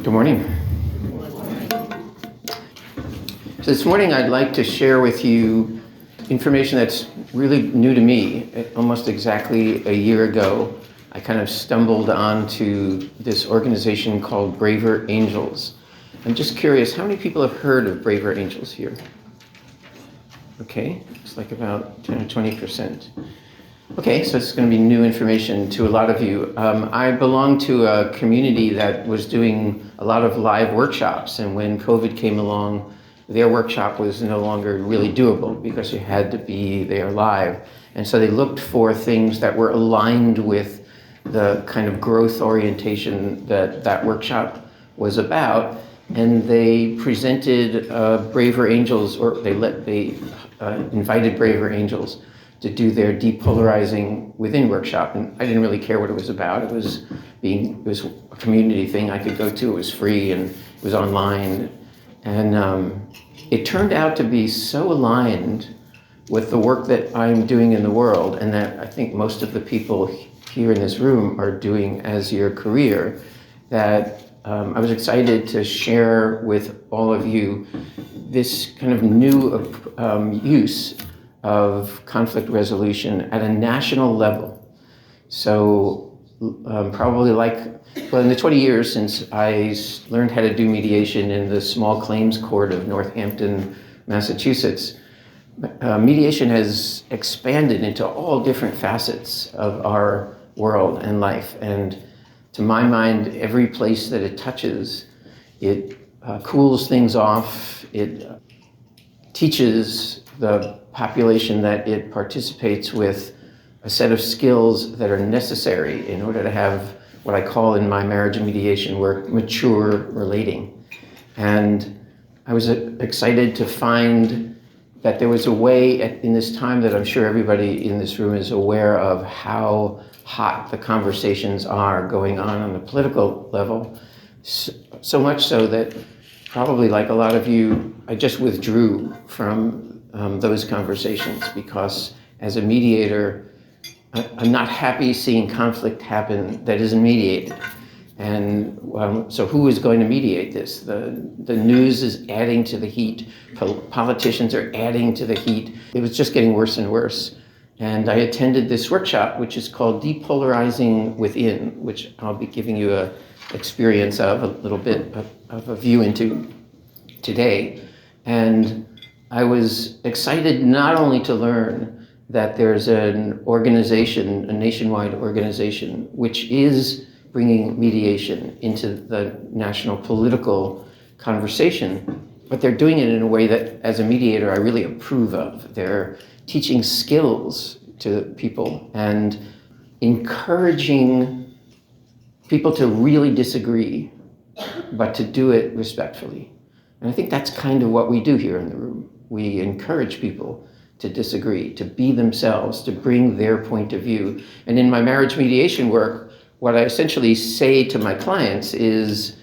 Good morning. So this morning I'd like to share with you information that's really new to me. Almost exactly a year ago, I kind of stumbled onto this organization called Braver Angels. I'm just curious, how many people have heard of Braver Angels here? Okay, it's like about 10 or 20%. Okay, so it's going to be new information to a lot of you. I belong to a community that was doing a lot of live workshops, and when COVID came along, their workshop was no longer really doable because you had to be there live. And so they looked for things that were aligned with the kind of growth orientation that that workshop was about. And they presented Braver Angels, or they invited Braver Angels to do their Depolarizing Within workshop. And I didn't really care what it was about. It was a community thing I could go to. It was free and it was online. And it turned out to be so aligned with the work that I'm doing in the world, and that I think most of the people here in this room are doing as your career, that I was excited to share with all of you this kind of new use of conflict resolution at a national level. So probably in the 20 years since I learned how to do mediation in the small claims court of Northampton, Massachusetts, mediation has expanded into all different facets of our world and life. And to my mind, every place that it touches, it cools things off, it teaches the population that it participates with a set of skills that are necessary in order to have what I call in my marriage and mediation work, mature relating. And I was excited to find that there was a way in this time that I'm sure everybody in this room is aware of how hot the conversations are going on the political level. So much so that probably like a lot of you, I just withdrew from those conversations because as a mediator, I'm not happy seeing conflict happen that isn't mediated. And so who is going to mediate this? The news is adding to the heat. Politicians are adding to the heat. It was just getting worse and worse. And I attended this workshop, which is called Depolarizing Within, which I'll be giving you an experience of, a little bit of a view into today. And I was excited not only to learn that there's an organization, a nationwide organization, which is bringing mediation into the national political conversation, but they're doing it in a way that, as a mediator, I really approve of. They're teaching skills to people and encouraging people to really disagree, but to do it respectfully. And I think that's kind of what we do here in the room. We encourage people to disagree, to be themselves, to bring their point of view. And in my marriage mediation work, what I essentially say to my clients is,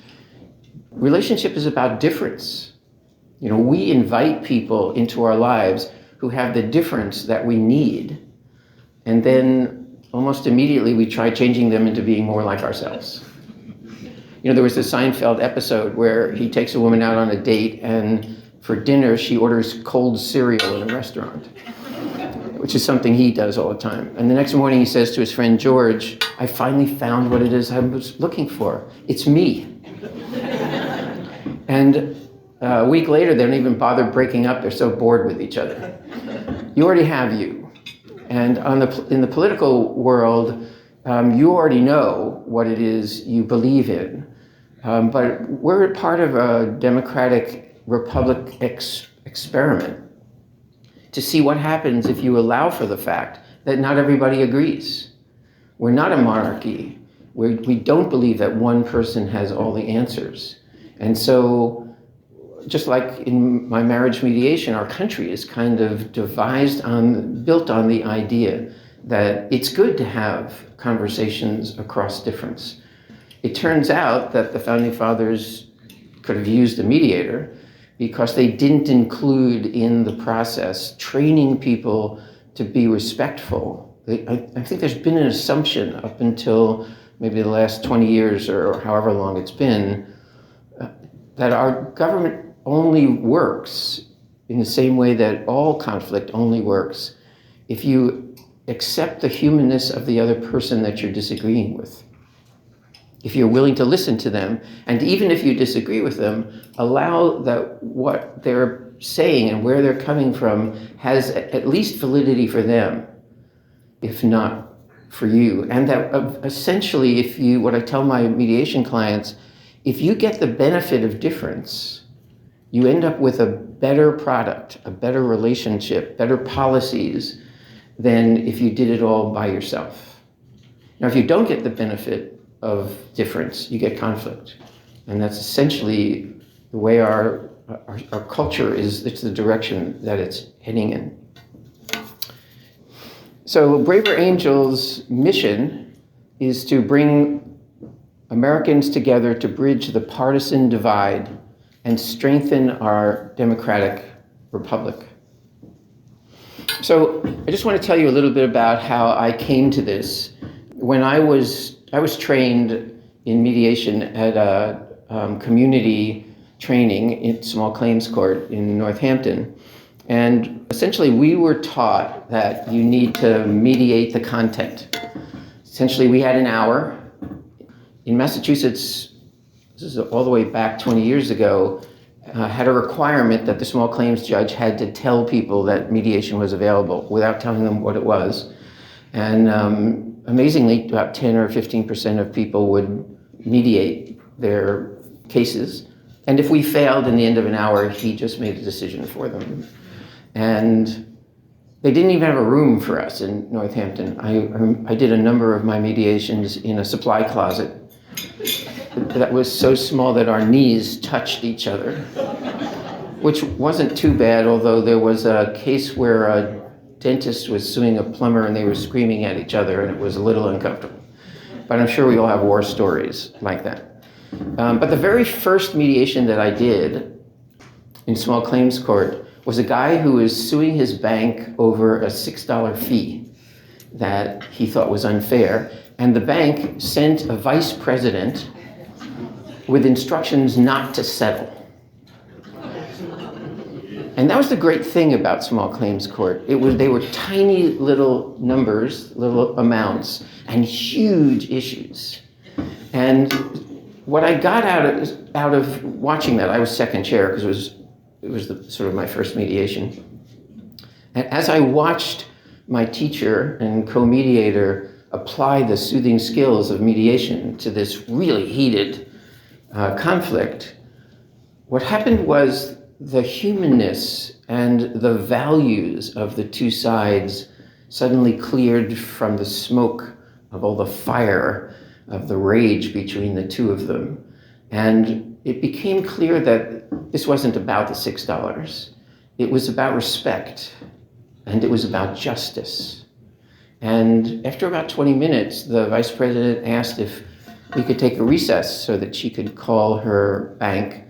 relationship is about difference. You know, we invite people into our lives who have the difference that we need, and then almost immediately we try changing them into being more like ourselves. You know, there was a Seinfeld episode where he takes a woman out on a date, and for dinner she orders cold cereal in a restaurant, which is something he does all the time. And the next morning he says to his friend George, I finally found what it is I was looking for. It's me. And a week later, they don't even bother breaking up. They're so bored with each other. You already have you. And in the political world, you already know what it is you believe in. But we're part of a democratic republic experiment to see what happens if you allow for the fact that not everybody agrees. We're not a monarchy. We don't believe that one person has all the answers. And so, just like in my marriage mediation, our country is kind of built on the idea that it's good to have conversations across difference. It turns out that the Founding Fathers could have used a mediator because they didn't include in the process training people to be respectful. I think there's been an assumption up until maybe the last 20 years or however long it's been, that our government only works in the same way that all conflict only works if you accept the humanness of the other person that you're disagreeing with. If you're willing to listen to them, and even if you disagree with them, allow that what they're saying and where they're coming from has at least validity for them, if not for you. And that essentially, if you, what I tell my mediation clients, if you get the benefit of difference, you end up with a better product, a better relationship, better policies than if you did it all by yourself. Now, if you don't get the benefit of difference, you get conflict. And that's essentially the way our culture is, it's the direction that it's heading in. So Braver Angels' mission is to bring Americans together to bridge the partisan divide and strengthen our democratic republic. So I just want to tell you a little bit about how I came to this. When I was trained in mediation at a community training in small claims court in Northampton. And essentially we were taught that you need to mediate the content. Essentially we had an hour. In Massachusetts, this is all the way back 20 years ago, had a requirement that the small claims judge had to tell people that mediation was available without telling them what it was. And amazingly, about 10 or 15% of people would mediate their cases. And if we failed in the end of an hour, he just made a decision for them. And they didn't even have a room for us in Northampton. I did a number of my mediations in a supply closet that was so small that our knees touched each other, which wasn't too bad, although there was a case where a dentist was suing a plumber and they were screaming at each other and it was a little uncomfortable. But I'm sure we all have war stories like that. But the very first mediation that I did in small claims court was a guy who was suing his bank over a $6 fee that he thought was unfair. And the bank sent a vice president with instructions not to settle. And that was the great thing about small claims court. They were tiny little numbers, little amounts, and huge issues. And what I got out of watching that, I was second chair because it was sort of my first mediation. And as I watched my teacher and co-mediator apply the soothing skills of mediation to this really heated conflict, what happened was the humanness and the values of the two sides suddenly cleared from the smoke of all the fire of the rage between the two of them. And it became clear that this wasn't about the $6. It was about respect, and it was about justice. And after about 20 minutes, the vice president asked if we could take a recess so that she could call her bank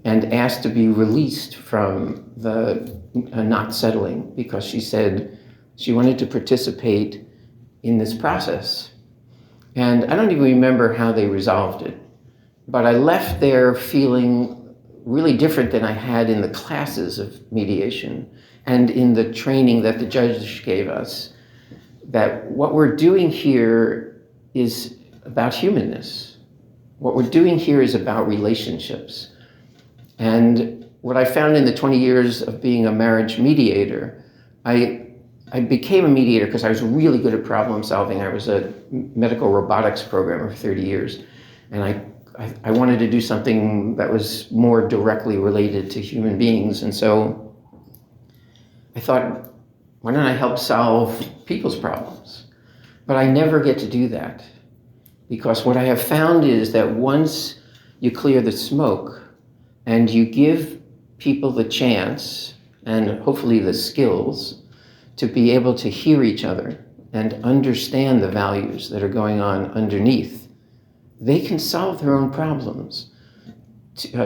and ask to be released from the not settling, because she said she wanted to participate in this process. And I don't even remember how they resolved it, but I left there feeling really different than I had in the classes of mediation and in the training that the judge gave us, that what we're doing here is about humanness. What we're doing here is about relationships. And what I found in the 20 years of being a marriage mediator, I became a mediator because I was really good at problem solving. I was a medical robotics programmer for 30 years. And I wanted to do something that was more directly related to human beings. And so I thought, why don't I help solve people's problems? But I never get to do that, because what I have found is that once you clear the smoke and you give people the chance and hopefully the skills to be able to hear each other and understand the values that are going on underneath, they can solve their own problems.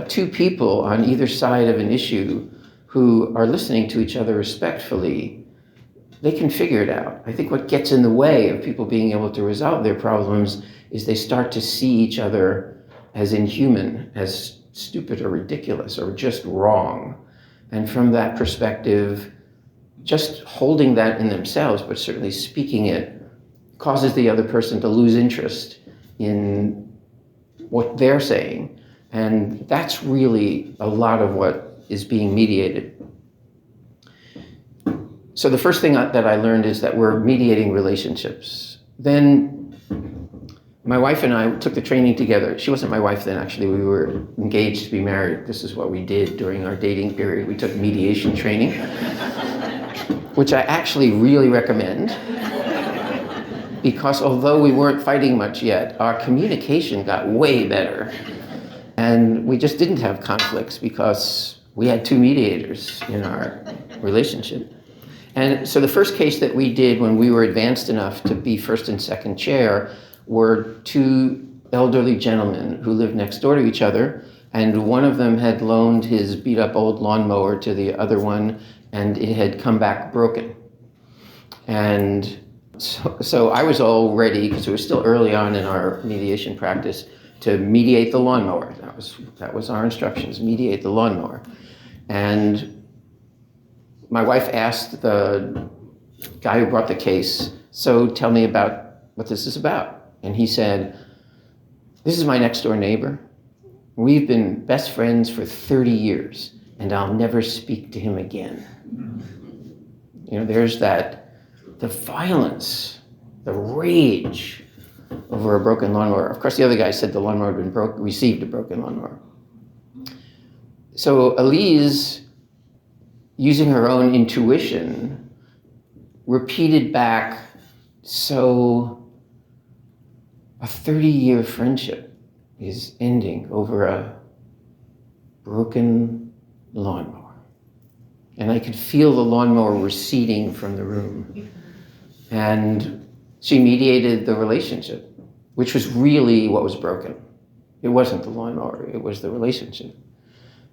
Two people on either side of an issue who are listening to each other respectfully, they can figure it out. I think what gets in the way of people being able to resolve their problems is they start to see each other as inhuman, as stupid or ridiculous or just wrong. And from that perspective, just holding that in themselves, but certainly speaking it, causes the other person to lose interest in what they're saying. And that's really a lot of what is being mediated. So the first thing that I learned is that we're mediating relationships. Then my wife and I took the training together. She wasn't my wife then, actually. We were engaged to be married. This is what we did during our dating period. We took mediation training, which I actually really recommend, because although we weren't fighting much yet, our communication got way better. And we just didn't have conflicts because we had two mediators in our relationship. And so the first case that we did when we were advanced enough to be first and second chair were two elderly gentlemen who lived next door to each other, and one of them had loaned his beat-up old lawnmower to the other one, and it had come back broken. And so I was all ready, because it was still early on in our mediation practice, to mediate the lawnmower. That was our instructions, mediate the lawnmower. And my wife asked the guy who brought the case, so tell me about what this is about. And he said, this is my next door neighbor. We've been best friends for 30 years, and I'll never speak to him again. You know, there's the violence, the rage over a broken lawnmower. Of course, the other guy said the lawnmower had been received a broken lawnmower. So Elise, using her own intuition, repeated back, so a 30-year friendship is ending over a broken lawnmower. And I could feel the lawnmower receding from the room. And she mediated the relationship, which was really what was broken. It wasn't the lawnmower, it was the relationship.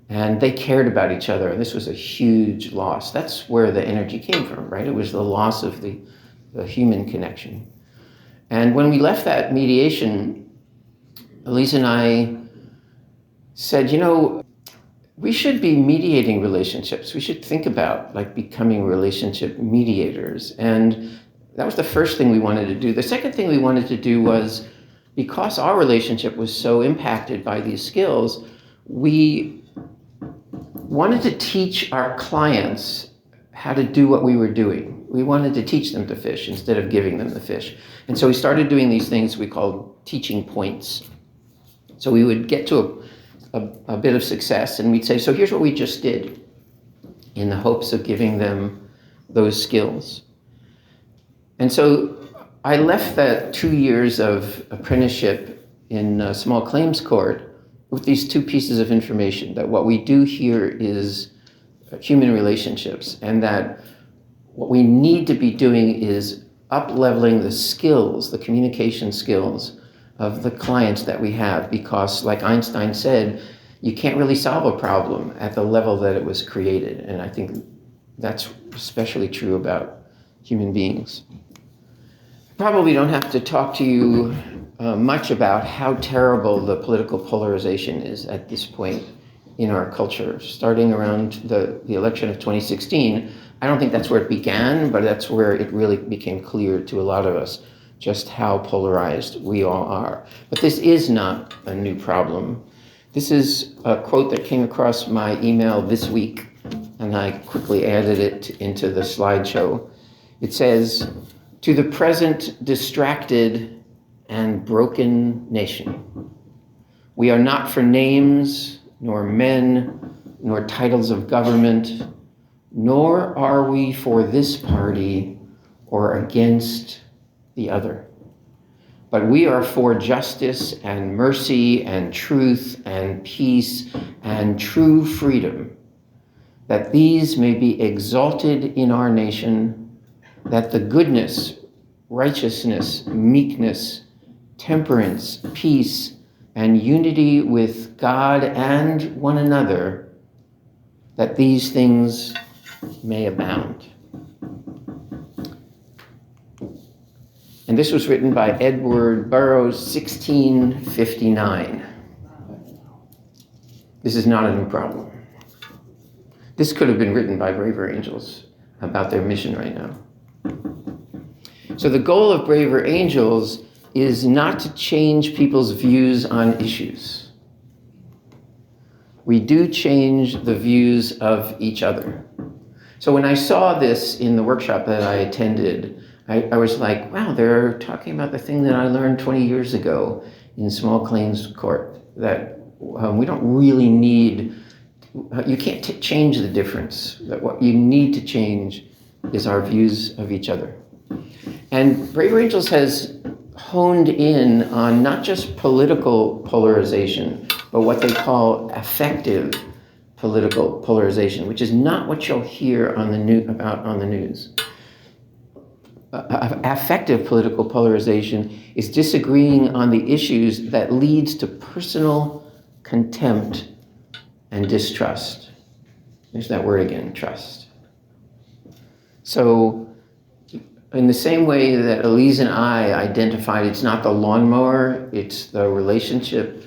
And they cared about each other, and this was a huge loss. That's where the energy came from, right? It was the loss of the human connection. And when we left that mediation, Elise and I said, you know, we should be mediating relationships. We should think about becoming relationship mediators. And that was the first thing we wanted to do. The second thing we wanted to do was, because our relationship was so impacted by these skills, we wanted to teach our clients how to do what we were doing. We wanted to teach them to fish instead of giving them the fish. And so we started doing these things we called teaching points. So we would get to a bit of success, and we'd say, so here's what we just did, in the hopes of giving them those skills. And so I left that 2 years of apprenticeship in a small claims court with these two pieces of information, that what we do here is human relationships, and that what we need to be doing is up-leveling the skills, the communication skills of the clients that we have, because like Einstein said, you can't really solve a problem at the level that it was created. And I think that's especially true about human beings. Probably don't have to talk to you much about how terrible the political polarization is at this point in our culture. Starting around the election of 2016, I don't think that's where it began, but that's where it really became clear to a lot of us just how polarized we all are. But this is not a new problem. This is a quote that came across my email this week, and I quickly added it into the slideshow. It says, "To the present distracted and broken nation, we are not for names, nor men, nor titles of government, nor are we for this party or against the other. But we are for justice and mercy and truth and peace and true freedom, that these may be exalted in our nation, that the goodness, righteousness, meekness, temperance, peace, and unity with God and one another, that these things may abound." And this was written by Edward Burroughs, 1659. This is not a new problem. This could have been written by braver angels about their mission right now. So the goal of braver angels is not to change people's views on issues. We do change the views of each other. So when I saw this in the workshop that I attended, I was like, wow, they're talking about the thing that I learned 20 years ago in small claims court, that we don't really need, you can't change the difference. That what you need to change is our views of each other. And Braver Angels has honed in on not just political polarization, but what they call affective political polarization, which is not what you'll hear on the news. Affective political polarization is disagreeing on the issues that leads to personal contempt and distrust. There's that word again, trust. So in the same way that Elise and I identified it's not the lawnmower, it's the relationship,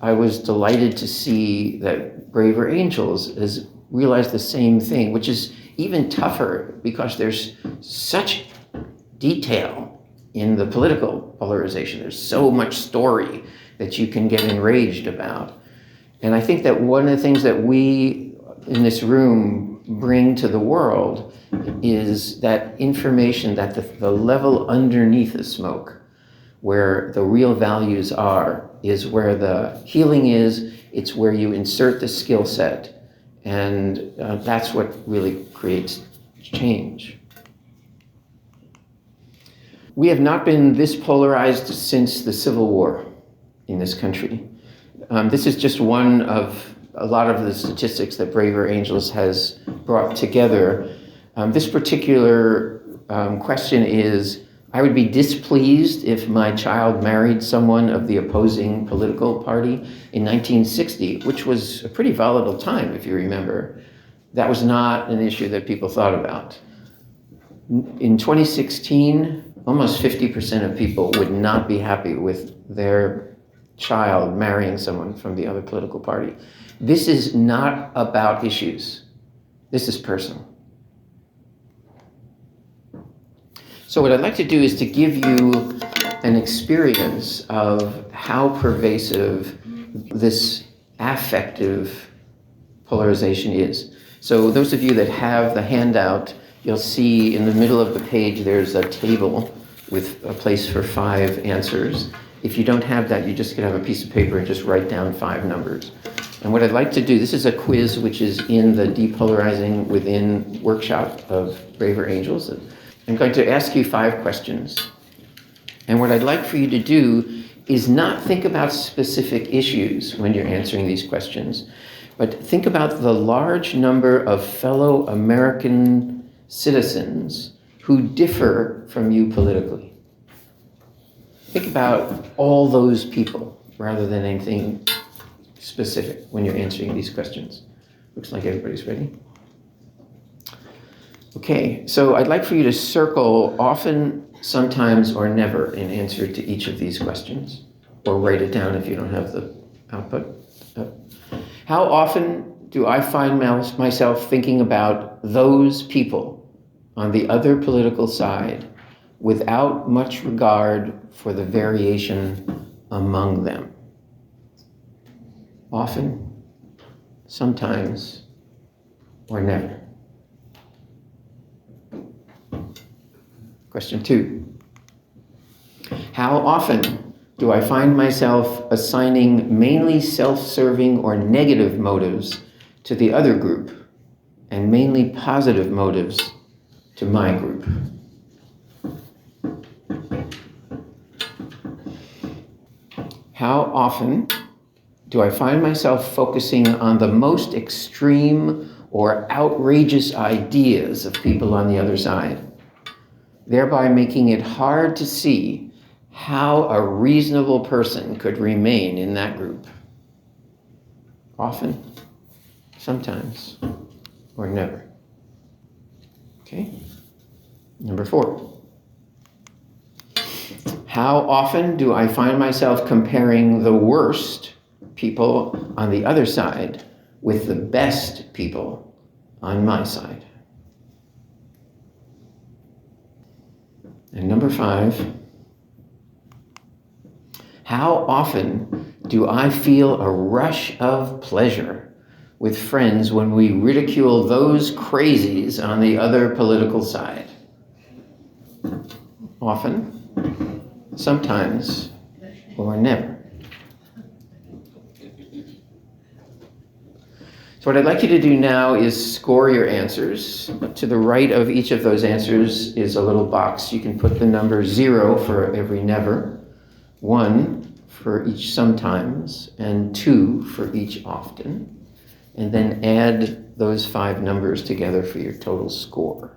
I was delighted to see that Braver Angels has realized the same thing, which is even tougher because there's such detail in the political polarization. There's so much story that you can get enraged about. And I think that one of the things that we in this room bring to the world is that information that the level underneath the smoke, where the real values are, is where the healing is. It's where you insert the skill set. And that's what really creates change. We have not been this polarized since the Civil War in this country. This is just one of a lot of the statistics that Braver Angels has brought together. This particular question is, I would be displeased if my child married someone of the opposing political party in 1960, which was a pretty volatile time, if you remember. That was not an issue that people thought about. In 2016, almost 50% of people would not be happy with their child marrying someone from the other political party. This is not about issues. This is personal. So what I'd like to do is to give you an experience of how pervasive this affective polarization is. So those of you that have the handout, you'll see in the middle of the page there's a table with a place for 5 answers. If you don't have that, you just can have a piece of paper and just write down 5 numbers. And what I'd like to do, this is a quiz which is in the Depolarizing Within workshop of Braver Angels. I'm going to ask you 5 questions. And what I'd like for you to do is not think about specific issues when you're answering these questions, but think about the large number of fellow American citizens who differ from you politically. Think about all those people rather than anything specific when you're answering these questions. Looks like everybody's ready. Okay, so I'd like for you to circle often, sometimes, or never in answer to each of these questions, or write it down if you don't have the output. How often do I find myself thinking about those people on the other political side without much regard for the variation among them? Often, sometimes, or never. Question 2. How often do I find myself assigning mainly self-serving or negative motives to the other group and mainly positive motives to my group? How often do I find myself focusing on the most extreme or outrageous ideas of people on the other side, thereby making it hard to see how a reasonable person could remain in that group? Often, sometimes, or never. Okay? Number 4. How often do I find myself comparing the worst people on the other side with the best people on my side. And number 5, how often do I feel a rush of pleasure with friends when we ridicule those crazies on the other political side? Often, sometimes, or never. So what I'd like you to do now is score your answers. To the right of each of those answers is a little box. You can put the number 0 for every never, 1 for each sometimes, and 2 for each often. And then add those 5 numbers together for your total score,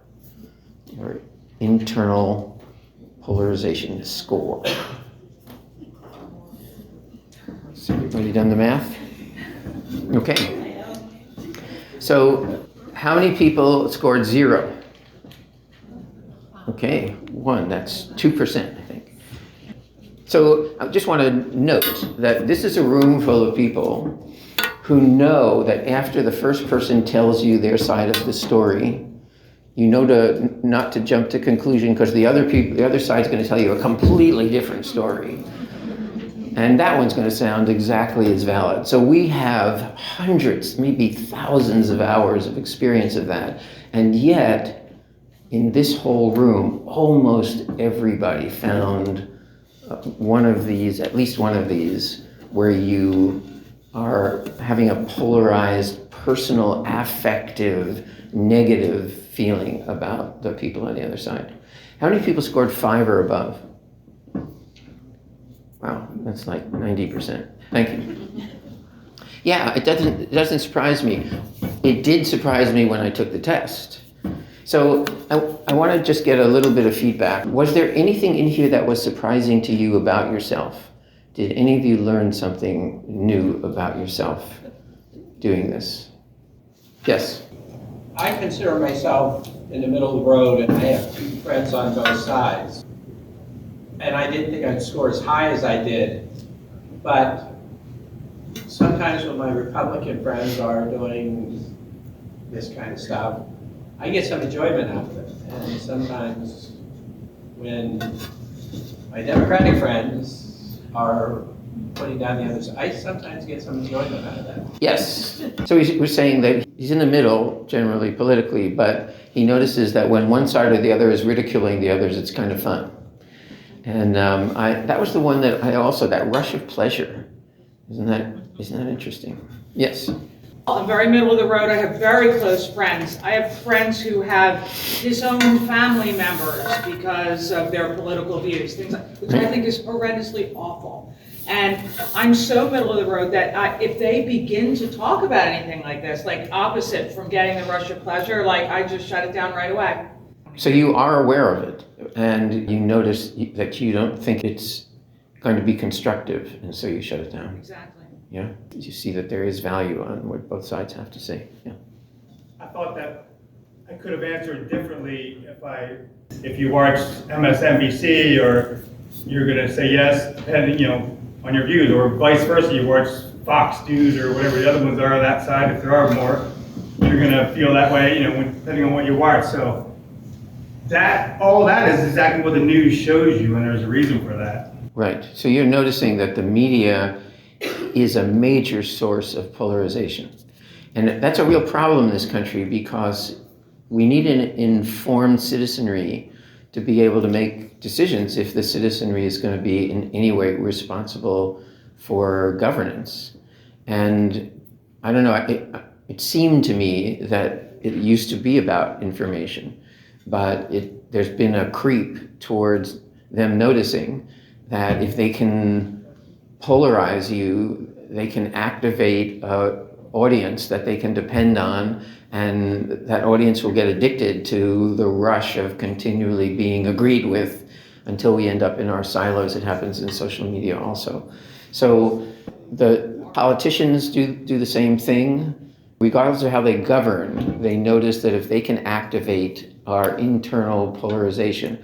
your internal polarization score. So everybody done the math? Okay. So how many people scored 0? Okay, 1, that's 2%, I think. So I just want to note that this is a room full of people who know that after the first person tells you their side of the story, you know not to jump to conclusion, because the other side's going to tell you a completely different story. And that one's going to sound exactly as valid. So we have hundreds, maybe thousands of hours of experience of that. And yet, in this whole room, almost everybody found one of these, at least one of these, where you are having a polarized, personal, affective, negative feeling about the people on the other side. How many people scored 5 or above? Wow, that's like 90%. Thank you. Yeah, it doesn't surprise me. It did surprise me when I took the test. So I want to just get a little bit of feedback. Was there anything in here that was surprising to you about yourself? Did any of you learn something new about yourself doing this? Yes? I consider myself in the middle of the road, and I have 2 friends on both sides. And I didn't think I'd score as high as I did. But sometimes when my Republican friends are doing this kind of stuff, I get some enjoyment out of it. And sometimes when my Democratic friends are putting down the other side, I sometimes get some enjoyment out of that. Yes. So we're saying that he's in the middle, generally politically, but he notices that when one side or the other is ridiculing the others, it's kind of fun. And that was the one that I also, that rush of pleasure. Isn't that interesting? Yes. I'm very middle of the road. I have very close friends. I have friends who have disowned family members because of their political views, things like, which I think is horrendously awful. And I'm so middle of the road that if they begin to talk about anything like this, like opposite from getting the rush of pleasure, like I just shut it down right away. So you are aware of it, and you notice that you don't think it's going to be constructive, and so you shut it down. Exactly. Yeah? You see that there is value on what both sides have to say. Yeah. I thought that I could have answered differently if you watch MSNBC, or you're going to say yes, depending, on your views, or vice versa, you watch Fox News or whatever the other ones are on that side, if there are more, you're going to feel that way, depending on what you watch. So all that is exactly what the news shows you, and there's a reason for that. Right. So you're noticing that the media is a major source of polarization. And that's a real problem in this country, because we need an informed citizenry to be able to make decisions if the citizenry is going to be in any way responsible for governance. And I don't know, it seemed to me that it used to be about information, but there's been a creep towards them noticing that if they can polarize you, they can activate an audience that they can depend on, and that audience will get addicted to the rush of continually being agreed with until we end up in our silos. It happens in social media also. So the politicians do the same thing. Regardless of how they govern, they notice that if they can activate our internal polarization,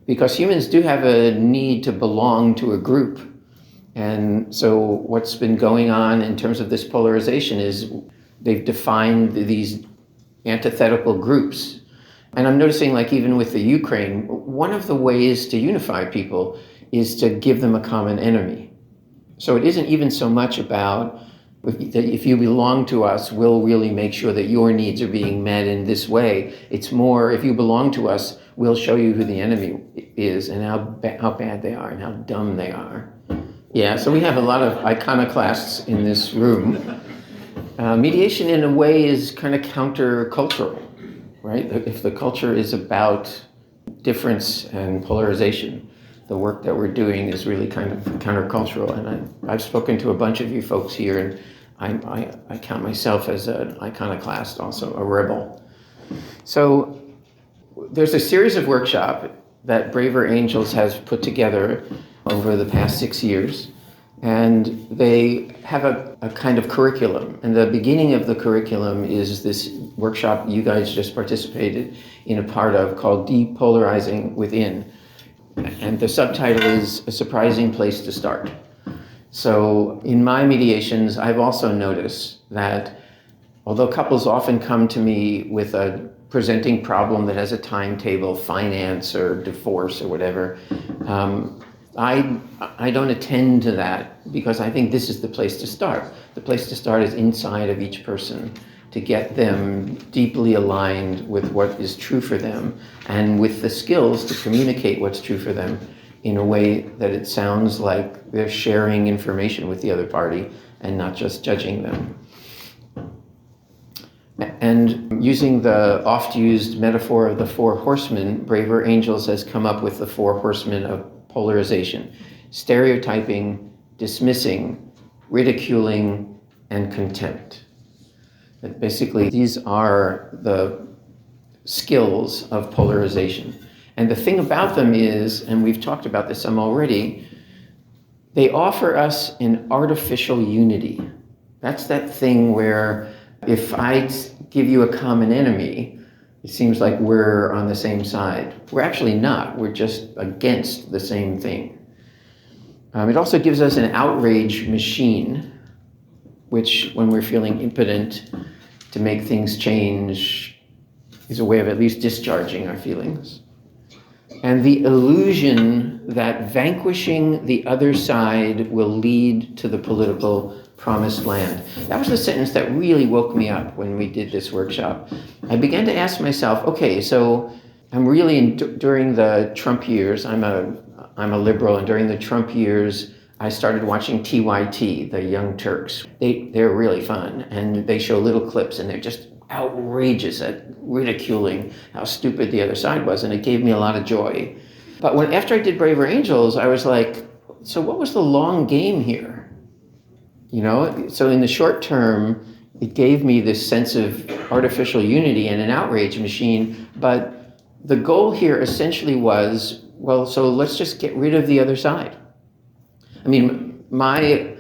because humans do have a need to belong to a group, And so what's been going on in terms of this polarization is they've defined these antithetical groups. And I'm noticing, like, even with the Ukraine, one of the ways to unify people is to give them a common enemy. So it isn't even so much about if you belong to us, we'll really make sure that your needs are being met in this way. It's more, if you belong to us, we'll show you who the enemy is and how bad they are and how dumb they are. Yeah, so we have a lot of iconoclasts in this room. Mediation, in a way, is kind of countercultural, right? If the culture is about difference and polarization, the work that we're doing is really kind of countercultural. And I've spoken to a bunch of you folks here, and I count myself as an iconoclast, also a rebel. So there's a series of workshops that Braver Angels has put together over the past 6 years. And they have a kind of curriculum. And the beginning of the curriculum is this workshop you guys just participated in a part of called Depolarizing Within. And the subtitle is A Surprising Place to Start. So in my mediations, I've also noticed that although couples often come to me with a presenting problem that has a timetable, finance or divorce or whatever, I don't attend to that because I think this is the place to start. The place to start is inside of each person, to get them deeply aligned with what is true for them and with the skills to communicate what's true for them in a way that it sounds like they're sharing information with the other party and not just judging them. And using the oft-used metaphor of the Four Horsemen, Braver Angels has come up with the Four Horsemen of polarization: stereotyping, dismissing, ridiculing, and contempt. That basically, these are the skills of polarization. And the thing about them is, and we've talked about this some already, they offer us an artificial unity. That's that thing where if I give you a common enemy, it seems like we're on the same side. We're actually not. We're just against the same thing. It also gives us an outrage machine, which, when we're feeling impotent to make things change, is a way of at least discharging our feelings. And the illusion that vanquishing the other side will lead to the political promised land. That was the sentence that really woke me up when we did this workshop. I began to ask myself, okay, so I'm really, during the Trump years, I'm a liberal, and during the Trump years, I started watching TYT, the Young Turks. They're really fun, and they show little clips, and they're just outrageous at ridiculing how stupid the other side was, and it gave me a lot of joy. But after I did Braver Angels, I was like, so what was the long game here? You know, so in the short term, it gave me this sense of artificial unity and an outrage machine, but the goal here essentially was, well, so let's just get rid of the other side. I mean, my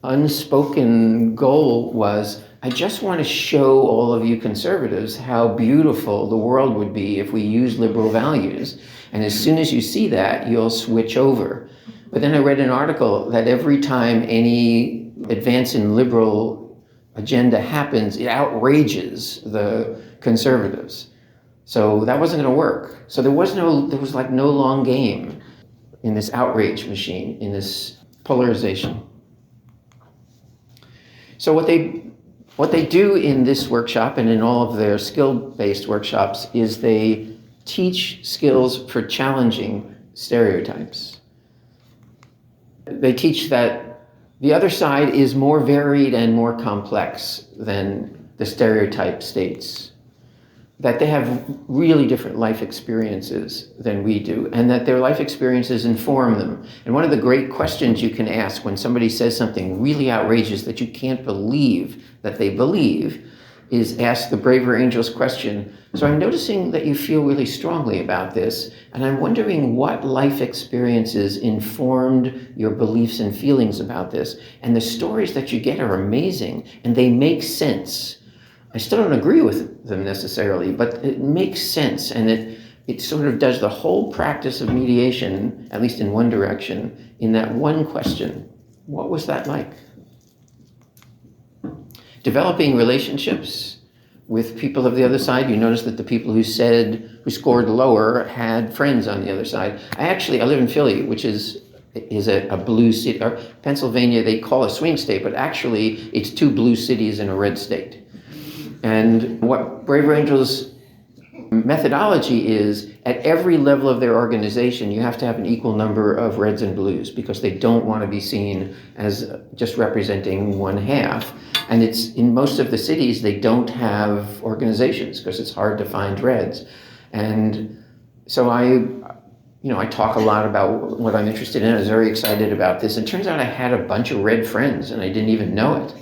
unspoken goal was, I just want to show all of you conservatives how beautiful the world would be if we used liberal values. And as soon as you see that, you'll switch over. But then I read an article that every time any advance in liberal agenda happens, it outrages the conservatives. So that wasn't going to work. So there was like no long game in this outrage machine, in this polarization. So what they do in this workshop and in all of their skill-based workshops is they teach skills for challenging stereotypes. They teach that the other side is more varied and more complex than the stereotype states, that they have really different life experiences than we do, and that their life experiences inform them. And one of the great questions you can ask when somebody says something really outrageous that you can't believe that they believe is ask the Braver Angels question. So I'm noticing that you feel really strongly about this, and I'm wondering what life experiences informed your beliefs and feelings about this. And the stories that you get are amazing, and they make sense. I still don't agree with them necessarily, but it makes sense, and it sort of does the whole practice of mediation, at least in one direction, in that one question. what was that like? Developing relationships with people of the other side. You notice that the people who scored lower had friends on the other side. I live in Philly, which is a blue city. Or Pennsylvania, they call a swing state, but actually it's 2 blue cities and a red state. And what Brave Angels methodology is, at every level of their organization, you have to have an equal number of reds and blues, because they don't want to be seen as just representing one half. And it's in most of the cities, they don't have organizations because it's hard to find reds. And so I talk a lot about what I'm interested in. I was very excited about this. And it turns out I had a bunch of red friends and I didn't even know it,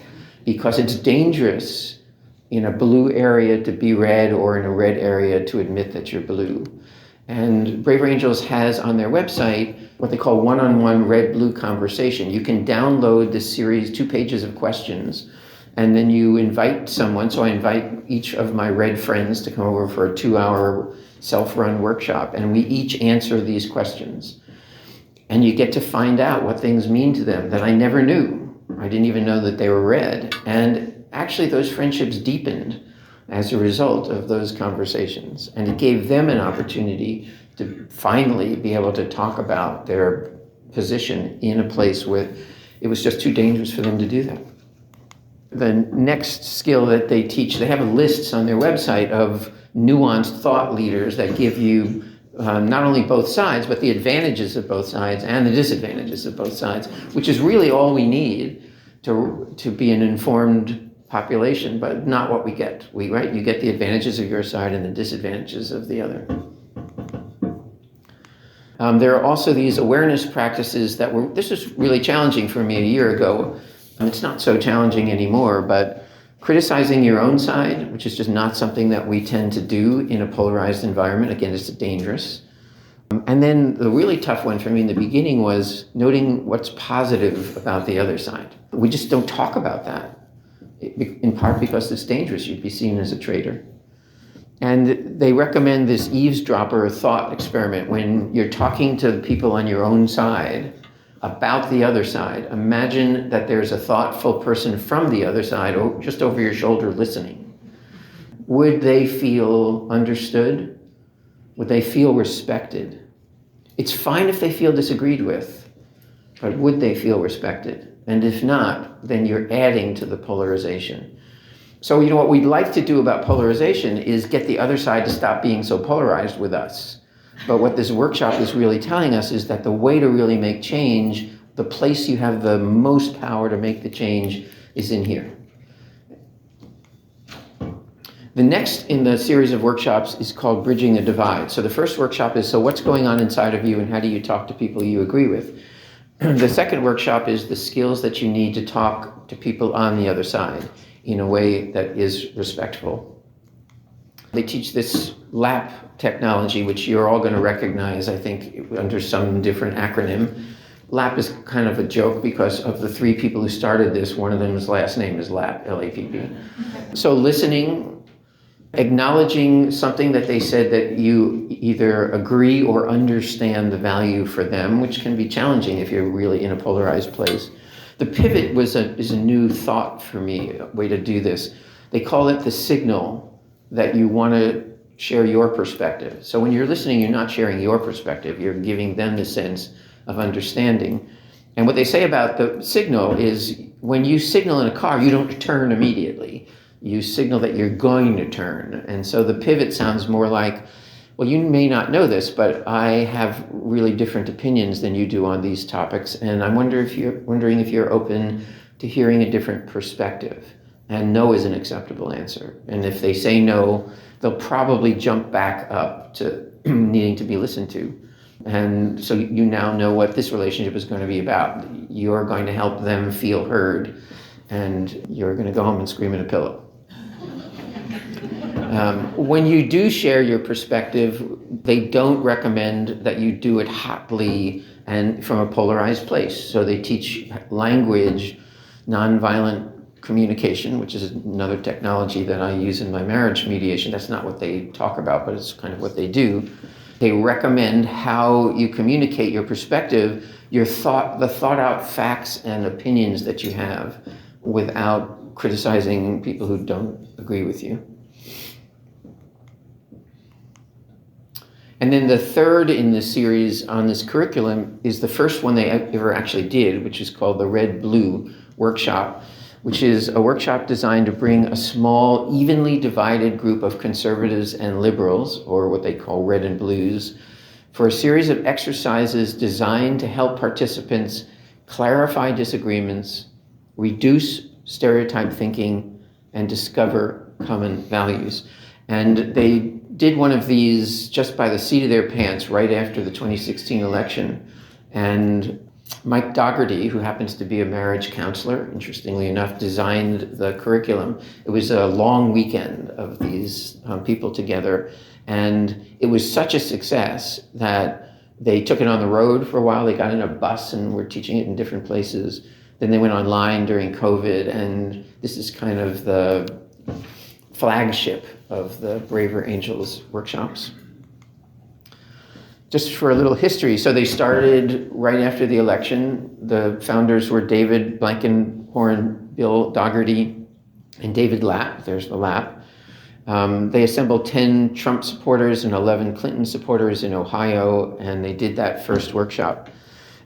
because it's dangerous in a blue area to be red, or in a red area to admit that you're blue. And Brave Angels has on their website what they call one-on-one red-blue conversation. You can download this series, 2 pages of questions, and then you invite someone. So I invite each of my red friends to come over for a 2-hour self-run workshop, and we each answer these questions. And you get to find out what things mean to them that I never knew. I didn't even know that they were red. And actually, those friendships deepened as a result of those conversations. And it gave them an opportunity to finally be able to talk about their position in a place where it was just too dangerous for them to do that. The next skill that they teach, they have lists on their website of nuanced thought leaders that give you not only both sides, but the advantages of both sides and the disadvantages of both sides, which is really all we need to be an informed population, but not what we get. You get the advantages of your side and the disadvantages of the other. There are also these awareness practices this was really challenging for me a year ago. It's not so challenging anymore, but criticizing your own side, which is just not something that we tend to do in a polarized environment. Again, it's dangerous. And then the really tough one for me in the beginning was noting what's positive about the other side. We just don't talk about that, in part because it's dangerous. You'd be seen as a traitor. And they recommend this eavesdropper thought experiment. When you're talking to people on your own side about the other side, imagine that there's a thoughtful person from the other side, or just over your shoulder, listening. Would they feel understood? Would they feel respected? It's fine if they feel disagreed with, but would they feel respected? And if not, then you're adding to the polarization. So, what we'd like to do about polarization is get the other side to stop being so polarized with us. But what this workshop is really telling us is that the way to really make change, the place you have the most power to make the change, is in here. The next in the series of workshops is called Bridging the Divide. So the first workshop is, so what's going on inside of you and how do you talk to people you agree with? The second workshop is the skills that you need to talk to people on the other side in a way that is respectful. They teach this LAP technology, which you're all going to recognize, I think, under some different acronym. LAP is kind of a joke because of the 3 people who started this, one of them's last name is LAP, L-A-P-P. So listening, acknowledging something that they said that you either agree or understand the value for them, which can be challenging if you're really in a polarized place. The pivot is a new thought for me, a way to do this. They call it the signal that you want to share your perspective. So when you're listening, you're not sharing your perspective, you're giving them the sense of understanding. And what they say about the signal is when you signal in a car, you don't turn immediately. You signal that you're going to turn. And so the pivot sounds more like, well, you may not know this, but I have really different opinions than you do on these topics. And I'm wondering if you're open to hearing a different perspective. And no is an acceptable answer. And if they say no, they'll probably jump back up to needing to be listened to. And so you now know what this relationship is going to be about. You're going to help them feel heard, and you're going to go home and scream at a pillow. When you do share your perspective, they don't recommend that you do it hotly and from a polarized place. So they teach language, nonviolent communication, which is another technology that I use in my marriage mediation. That's not what they talk about, but it's kind of what they do. They recommend how you communicate your perspective, the thought out facts and opinions that you have without criticizing people who don't agree with you. And then the third in this series on this curriculum is the first one they ever actually did, which is called the Red-Blue Workshop, which is a workshop designed to bring a small, evenly divided group of conservatives and liberals, or what they call red and blues, for a series of exercises designed to help participants clarify disagreements, reduce stereotype thinking, and discover common values. And they did one of these just by the seat of their pants right after the 2016 election. And Mike Dougherty, who happens to be a marriage counselor, interestingly enough, designed the curriculum. It was a long weekend of these people together. And it was such a success that they took it on the road for a while. They got in a bus and were teaching it in different places. Then they went online during COVID. And this is kind of the flagship of the Braver Angels workshops. Just for a little history, so they started right after the election. The founders were David Blankenhorn, Bill Dougherty, and David Lapp. There's the Lapp. They assembled 10 Trump supporters and 11 Clinton supporters in Ohio, and they did that first workshop.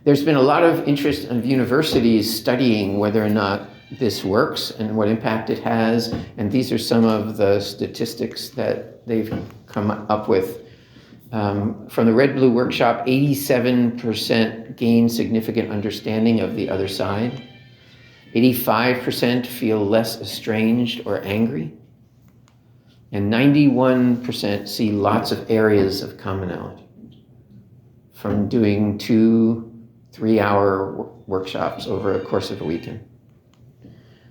There's been a lot of interest of universities studying whether or not this works and what impact it has, and these are some of the statistics that they've come up with. From the Red-Blue Workshop, 87% gain significant understanding of the other side. 85% feel less estranged or angry. And 91% see lots of areas of commonality from doing 2-3 hour workshops over a course of a weekend.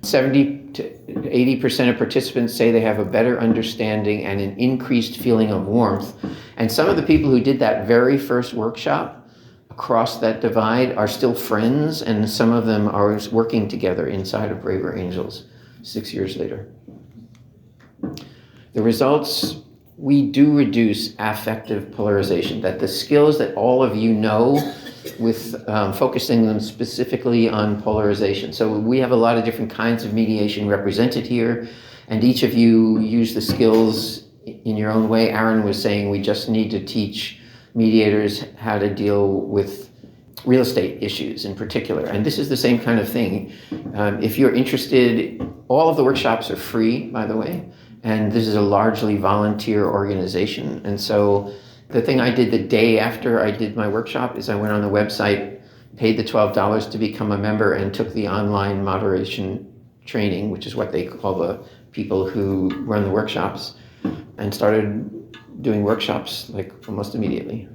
70 to 80% of participants say they have a better understanding and an increased feeling of warmth. And some of the people who did that very first workshop across that divide are still friends, and some of them are working together inside of Braver Angels 6 years later. The results, we do reduce affective polarization, that the skills that all of you know with focusing them specifically on polarization. So we have a lot of different kinds of mediation represented here, and each of you use the skills in your own way. Aaron was saying we just need to teach mediators how to deal with real estate issues in particular, and this is the same kind of thing. If you're interested, all of the workshops are free, by the way, and this is a largely volunteer organization. And so the thing I did the day after I did my workshop is I went on the website, paid the $12 to become a member, and took the online moderation training, which is what they call the people who run the workshops, and started doing workshops like almost immediately.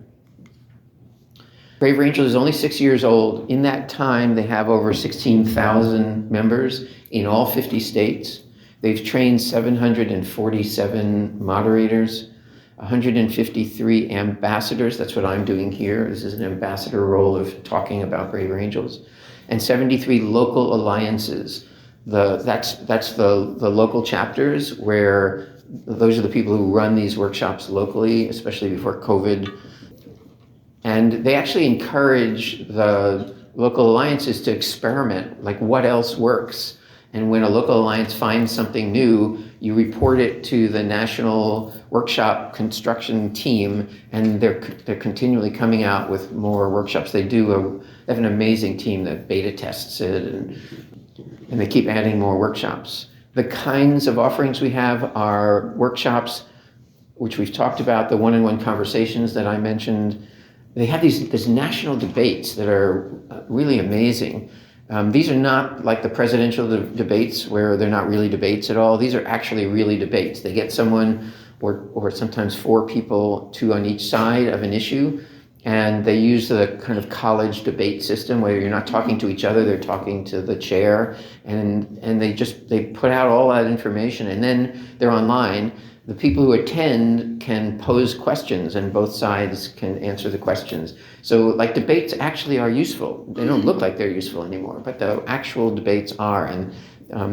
Braver Angels is only 6 years old. In that time, they have over 16,000 members in all 50 states. They've trained 747 moderators, 153 ambassadors. That's what I'm doing here. This is an ambassador role of talking about Braver Angels, and 73 local alliances. That's the local chapters, where those are the people who run these workshops locally, especially before COVID. And they actually encourage the local alliances to experiment, like what else works. And when a local alliance finds something new, you report it to the national workshop construction team, and they're continually coming out with more workshops. They have an amazing team that beta tests it, and they keep adding more workshops. The kinds of offerings we have are workshops, which we've talked about, the one-on-one conversations that I mentioned. They have these national debates that are really amazing. These are not like the presidential debates where they're not really debates at all. These are actually really debates. They get someone or sometimes 4 people, 2 on each side of an issue, and they use the kind of college debate system where you're not talking to each other, they're talking to the chair, and they put out all that information, and then they're online. The people who attend can pose questions, and both sides can answer the questions. So like debates actually are useful. They don't look like they're useful anymore, but the actual debates are, and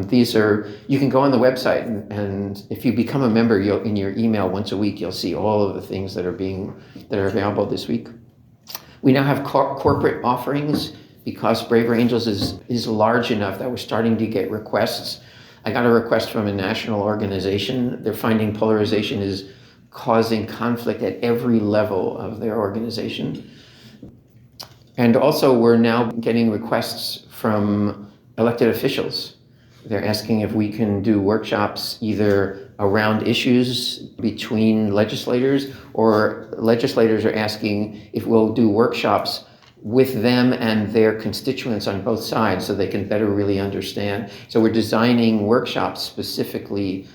These are, you can go on the website and if you become a member, in your email once a week, you'll see all of the things that are available this week. We now have corporate offerings because Braver Angels is large enough that we're starting to get requests. I got a request from a national organization. They're finding polarization is causing conflict at every level of their organization. And also we're now getting requests from elected officials. They're asking if we can do workshops either around issues between legislators, or legislators are asking if we'll do workshops with them and their constituents on both sides so they can better really understand. So we're designing workshops specifically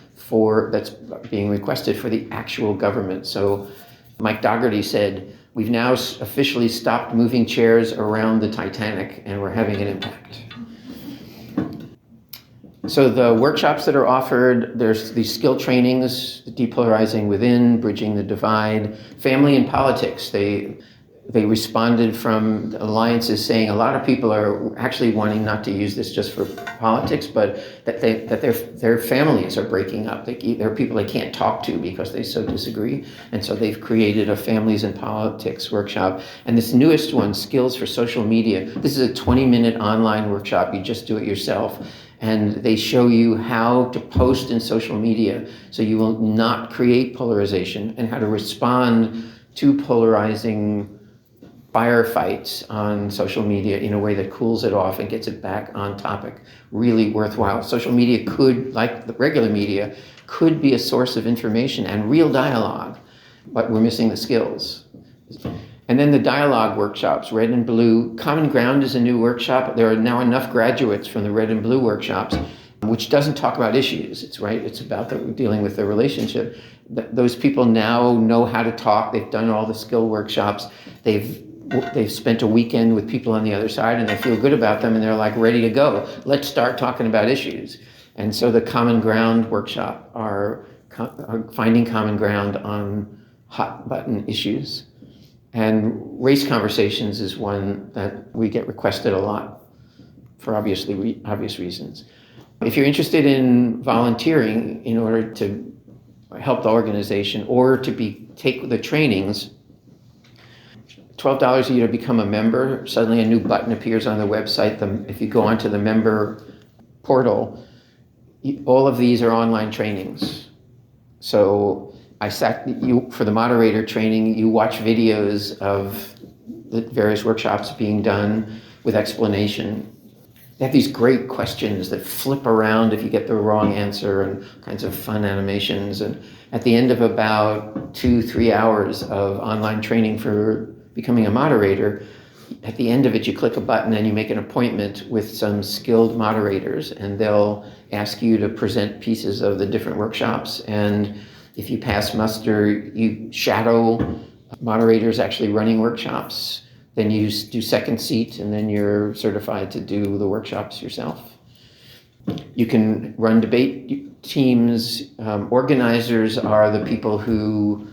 that's being requested for the actual government. So Mike Dougherty said, we've now officially stopped moving chairs around the Titanic and we're having an impact. So the workshops that are offered, there's these skill trainings, Depolarizing Within, Bridging the Divide, Family and Politics. They responded from alliances saying a lot of people are actually wanting not to use this just for politics, but that their families are breaking up. There are people they can't talk to because they so disagree. And so they've created a Families and Politics workshop. And this newest one, Skills for Social Media, this is a 20-minute online workshop. You just do it yourself. And they show you how to post in social media so you will not create polarization, and how to respond to polarizing firefights on social media in a way that cools it off and gets it back on topic. Really worthwhile. Social media could, like the regular media, could be a source of information and real dialogue, but we're missing the skills. And then the dialogue workshops, Red and Blue. Common Ground is a new workshop. There are now enough graduates from the Red and Blue workshops, which doesn't talk about issues. It's about dealing with the relationship. Those people now know how to talk. They've done all the skill workshops. They've spent a weekend with people on the other side and they feel good about them and they're like ready to go. Let's start talking about issues. And so the Common Ground workshop are finding common ground on hot button issues. And Race Conversations is one that we get requested a lot for obvious reasons. If you're interested in volunteering in order to help the organization or to take the trainings, $12 a year to become a member. Suddenly a new button appears on the website. If you go onto the member portal, all of these are online trainings. So for the moderator training, you watch videos of the various workshops being done with explanation. They have these great questions that flip around if you get the wrong answer, and kinds of fun animations. And at the end of about 2-3 hours of online training for becoming a moderator, at the end of it, you click a button and you make an appointment with some skilled moderators, and they'll ask you to present pieces of the different workshops. And if you pass muster, you shadow moderators actually running workshops. Then you do second seat, and then you're certified to do the workshops yourself. You can run debate teams. Organizers are the people who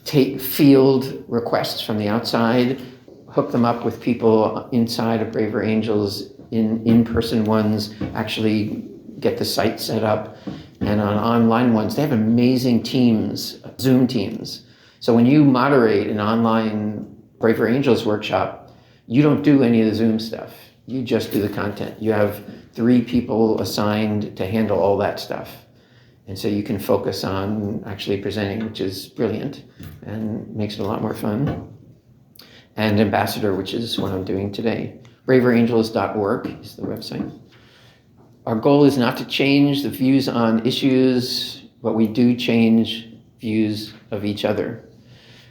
take field requests from the outside, hook them up with people inside of Braver Angels, in-person ones, actually get the site set up. And on online ones, they have amazing teams, Zoom teams. So when you moderate an online Braver Angels workshop, you don't do any of the Zoom stuff. You just do the content. You have 3 people assigned to handle all that stuff. And so you can focus on actually presenting, which is brilliant and makes it a lot more fun. And Ambassador, which is what I'm doing today. braverangels.org is the website. Our goal is not to change the views on issues, but we do change views of each other.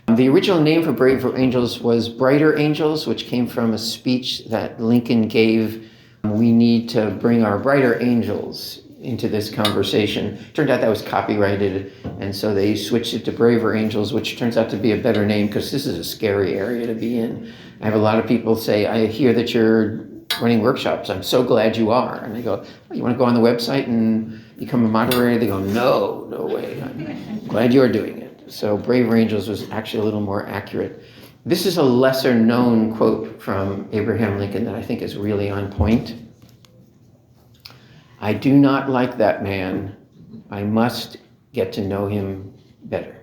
The original name for Braver Angels was Brighter Angels, which came from a speech that Lincoln gave. We need to bring our brighter angels into this conversation. Turned out that was copyrighted, and so they switched it to Braver Angels, which turns out to be a better name because this is a scary area to be in. I have a lot of people say, I hear that you're running workshops. I'm so glad you are. And I go, oh, you want to go on the website and become a moderator? They go, no way. I'm glad you're doing it. So Braver Angels was actually a little more accurate. This is a lesser known quote from Abraham Lincoln that I think is really on point. I do not like that man. I must get to know him better.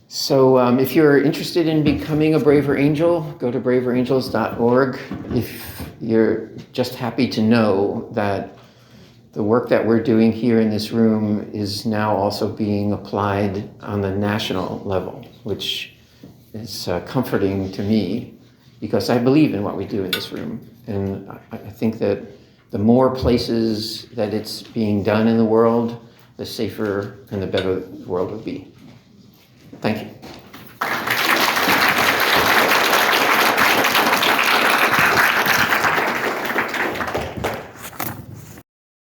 So if you're interested in becoming a Braver Angel, go to braverangels.org. If you're just happy to know that the work that we're doing here in this room is now also being applied on the national level, which is comforting to me because I believe in what we do in this room. And I think that the more places that it's being done in the world, the safer and the better the world will be. Thank you.